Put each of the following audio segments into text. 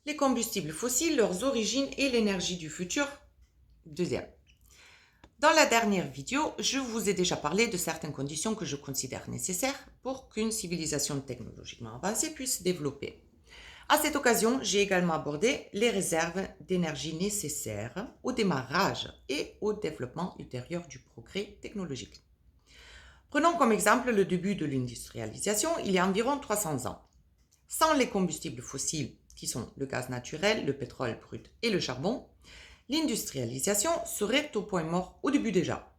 Les combustibles fossiles, leurs origines et l'énergie du futur. Deuxième. Dans la dernière vidéo, je vous ai déjà parlé de certaines conditions que je considère nécessaires pour qu'une civilisation technologiquement avancée puisse se développer. À cette occasion, j'ai également abordé les réserves d'énergie nécessaires au démarrage et au développement ultérieur du progrès technologique. Prenons comme exemple le début de l'industrialisation il y a environ 300 ans. Sans les combustibles fossiles, qui sont le gaz naturel, le pétrole brut et le charbon, l'industrialisation serait au point mort au début déjà.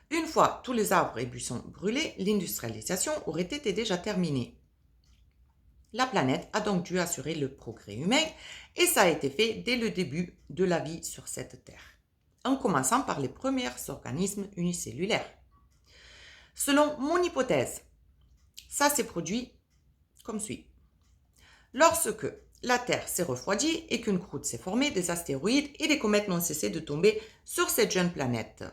Une fois tous les arbres et buissons brûlés, l'industrialisation aurait été déjà terminée. La planète a donc dû assurer le progrès humain et ça a été fait dès le début de la vie sur cette Terre, en commençant par les premiers organismes unicellulaires. Selon mon hypothèse, ça s'est produit comme suit. Lorsque la Terre s'est refroidie et qu'une croûte s'est formée, des astéroïdes et des comètes n'ont cessé de tomber sur cette jeune planète.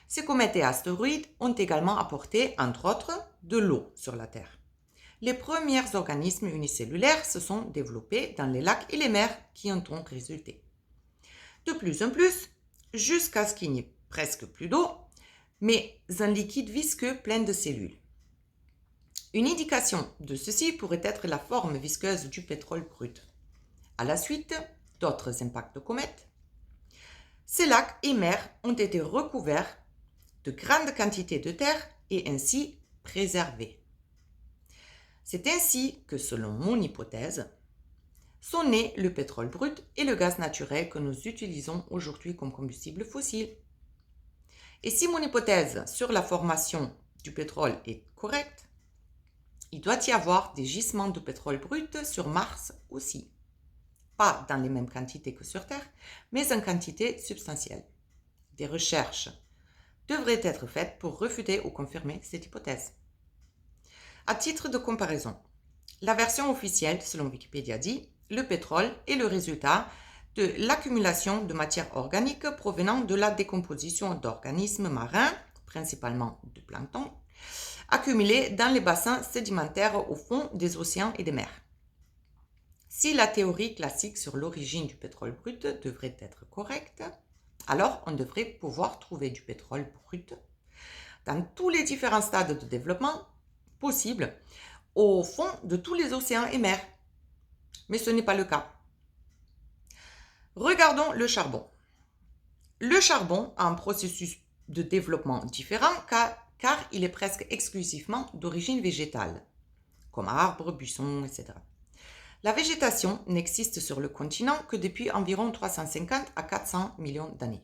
Ces comètes et astéroïdes ont également apporté, entre autres, de l'eau sur la Terre. Les premiers organismes unicellulaires se sont développés dans les lacs et les mers qui en ont résulté. De plus en plus, jusqu'à ce qu'il n'y ait presque plus d'eau, mais un liquide visqueux plein de cellules. Une indication de ceci pourrait être la forme visqueuse du pétrole brut. À la suite d'autres impacts de comètes, ces lacs et mers ont été recouverts de grandes quantités de terre et ainsi préservés. C'est ainsi que, selon mon hypothèse, sont nés le pétrole brut et le gaz naturel que nous utilisons aujourd'hui comme combustible fossile. Et si mon hypothèse sur la formation du pétrole est correcte, il doit y avoir des gisements de pétrole brut sur Mars aussi. Pas dans les mêmes quantités que sur Terre, mais en quantité substantielle. Des recherches devraient être faites pour refuter ou confirmer cette hypothèse. À titre de comparaison, la version officielle, selon Wikipédia, dit « Le pétrole est le résultat de l'accumulation de matière organique provenant de la décomposition d'organismes marins, principalement du plancton, accumulés dans les bassins sédimentaires au fond des océans et des mers. » Si la théorie classique sur l'origine du pétrole brut devrait être correcte, alors on devrait pouvoir trouver du pétrole brut dans tous les différents stades de développement possibles au fond de tous les océans et mers. Mais ce n'est pas le cas. Regardons le charbon. Le charbon a un processus de développement différent car il est presque exclusivement d'origine végétale, comme arbres, buissons, etc. La végétation n'existe sur le continent que depuis environ 350 à 400 millions d'années.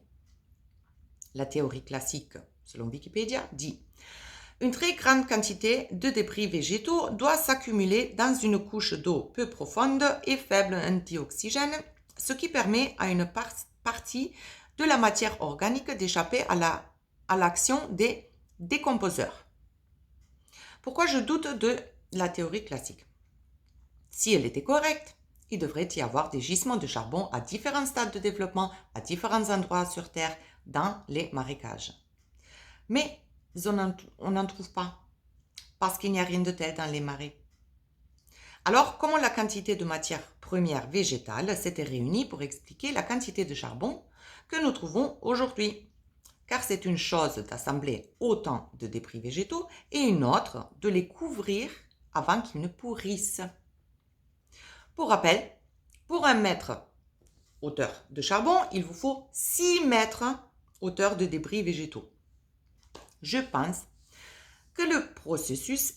La théorie classique, selon Wikipédia, dit « Une très grande quantité de débris végétaux doit s'accumuler dans une couche d'eau peu profonde et faible en dioxygène, ce qui permet à une partie de la matière organique d'échapper à l'action des décomposeurs. » Pourquoi je doute de la théorie classique? Si elle était correcte, il devrait y avoir des gisements de charbon à différents stades de développement, à différents endroits sur Terre, dans les marécages. Mais on n'en trouve pas, parce qu'il n'y a rien de tel dans les marais. Alors, comment la quantité de matière première végétale s'était réunie pour expliquer la quantité de charbon que nous trouvons aujourd'hui? Car c'est une chose d'assembler autant de débris végétaux et une autre de les couvrir avant qu'ils ne pourrissent. Pour rappel, pour 1 mètre hauteur de charbon, il vous faut 6 mètres hauteur de débris végétaux. Je pense que le processus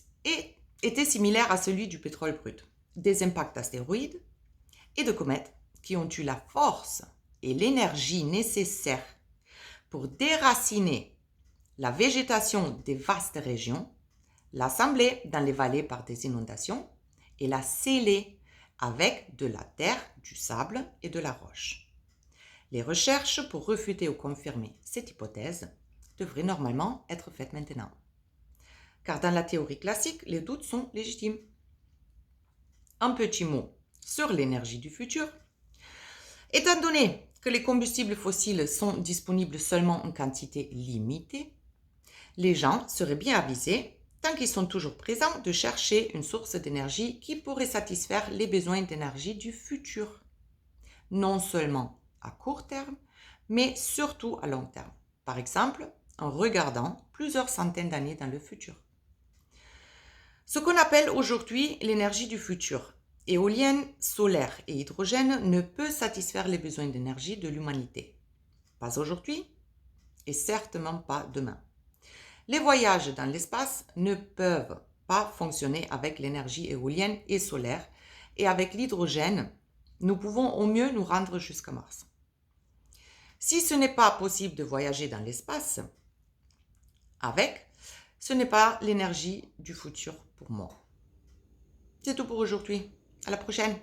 était similaire à celui du pétrole brut. Des impacts d'astéroïdes et de comètes qui ont eu la force et l'énergie nécessaires pour déraciner la végétation des vastes régions, l'assembler dans les vallées par des inondations et la sceller avec de la terre, du sable et de la roche. Les recherches pour refuter ou confirmer cette hypothèse devraient normalement être faites maintenant. Car dans la théorie classique, les doutes sont légitimes. Un petit mot sur l'énergie du futur. Étant donné que les combustibles fossiles sont disponibles seulement en quantité limitée, les gens seraient bien avisés tant qu'ils sont toujours présents, de chercher une source d'énergie qui pourrait satisfaire les besoins d'énergie du futur. Non seulement à court terme, mais surtout à long terme. Par exemple, en regardant plusieurs centaines d'années dans le futur. Ce qu'on appelle aujourd'hui l'énergie du futur, éolienne, solaire et hydrogène, ne peut satisfaire les besoins d'énergie de l'humanité. Pas aujourd'hui et certainement pas demain. Les voyages dans l'espace ne peuvent pas fonctionner avec l'énergie éolienne et solaire, et avec l'hydrogène, nous pouvons au mieux nous rendre jusqu'à Mars. Si ce n'est pas possible de voyager dans l'espace avec, ce n'est pas l'énergie du futur pour moi. C'est tout pour aujourd'hui. À la prochaine.